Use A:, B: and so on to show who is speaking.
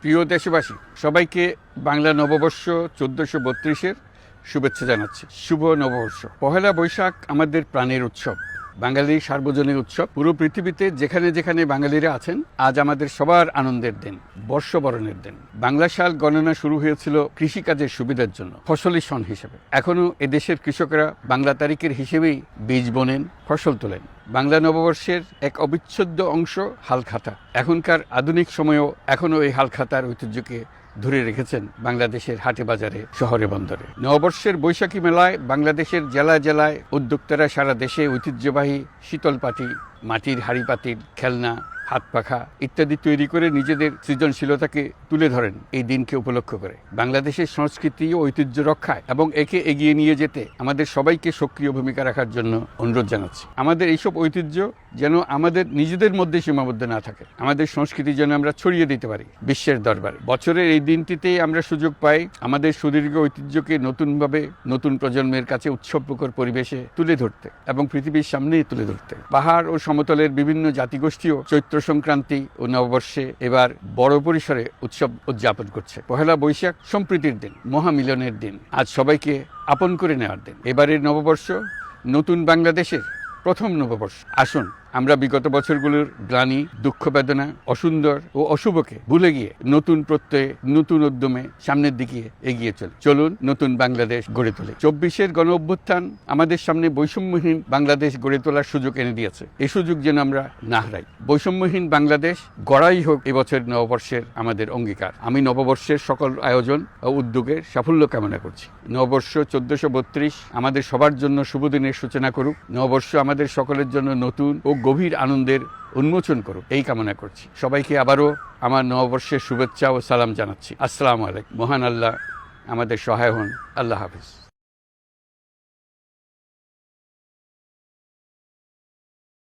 A: প্রিয় দেশবাসী, সবাইকে বাংলা নববর্ষ 1432-এর শুভেচ্ছা জানাচ্ছি। শুভ নববর্ষ। পহেলা বৈশাখ আমাদের প্রাণের উৎসব, বাঙালির সার্বজনীন উৎসব। পুরো পৃথিবীতে যেখানে যেখানে বাঙালিরা আছেন, আজ আমাদের সবার আনন্দের দিন, বর্ষবরণের দিন। বাংলা সাল গণনা শুরু হয়েছিল কৃষিকাজের সুবিধার জন্য, ফসলি সন হিসেবে। এখনও এদেশের কৃষকরা বাংলা তারিখের হিসেবেই বীজ বোনেন, ফসল তোলেন। বাংলা নববর্ষের এক অবিচ্ছেদ্য অংশ হালখাতা। এখনকার আধুনিক সময়েও এখনও এই হালখাতার ঐতিহ্যকে ধরে রেখেছেন বাংলাদেশের হাটে বাজারে, শহরে বন্দরে। নববর্ষের বৈশাখী মেলায় বাংলাদেশের জেলায় জেলায় উদ্যোক্তারা সারা দেশে ঐতিহ্যবাহী শীতল পাটি, মাটির হাঁড়ি পাতিল, খেলনা, হাত পাখা ইত্যাদি তৈরি করে নিজেদের সৃজনশীলতাকে তুলে ধরেন এই দিনকে উপলক্ষ করে। বাংলাদেশের সংস্কৃতি ও ঐতিহ্য রক্ষায় এবং একে এগিয়ে নিয়ে যেতে আমাদের সবাইকে সক্রিয় ভূমিকা রাখার জন্য অনুরোধ জানাচ্ছি। আমাদের এইসব ঐতিহ্য যেন আমাদের নিজেদের মধ্যে সীমাবদ্ধ না থাকে, আমাদের সংস্কৃতি যেন আমরা ছড়িয়ে দিতে পারি বিশ্বের দরবারে। বছরের এই দিনটিতেই আমরা সুযোগ পাই আমাদের সুদীর্ঘ ঐতিহ্যকে নতুনভাবে নতুন প্রজন্মের কাছে উৎসবমুখর পরিবেশে তুলে ধরতে এবং পৃথিবীর সামনেই তুলে ধরতে। পাহাড় ও সমতলের বিভিন্ন জাতিগোষ্ঠীও চৈত্র সংক্রান্তি ও নববর্ষে এবার বড় পরিসরে উৎসব উদযাপন করছে। পহেলা বৈশাখ সম্প্রীতির দিন, মহামিলনের দিন, আজ সবাইকে আপন করে নেওয়ার দিন। এবারের নববর্ষ নতুন বাংলাদেশের প্রথম নববর্ষ। আসুন আমরা বিগত বছরগুলোর গ্লানি, দুঃখ, বেদনা, অসুন্দর ও অশুভকে ভুলে গিয়ে নতুন প্রত্যয়ে, নতুন উদ্যমে সামনের দিকে এগিয়ে চলুন নতুন বাংলাদেশ গড়ে তোলে। 24-এর গণ অভ্যুত্থান আমাদের সামনে বৈষম্যহীন বাংলাদেশ গড়ে তোলার সুযোগ এনে দিয়েছে। এই সুযোগ যেন আমরা না হারাই। বৈষম্যহীন বাংলাদেশ গড়াই হোক এবছর নববর্ষের আমাদের অঙ্গীকার। আমি নববর্ষের সকল আয়োজন ও উদ্যোগের সাফল্য কামনা করছি। নববর্ষ 1432 আমাদের সবার জন্য শুভদিনের সূচনা করুক। নববর্ষ আমাদের সকলের জন্য নতুন ও গভীর আনন্দের উন্মোচন করুক, এই কামনা করছি। সবাইকে আবারও আমার নববর্ষের শুভেচ্ছা ও সালাম জানাচ্ছি। আসসালামু আলাইকুম। মহান আল্লাহ আমাদের সহায় হন। আল্লাহ হাফিজ।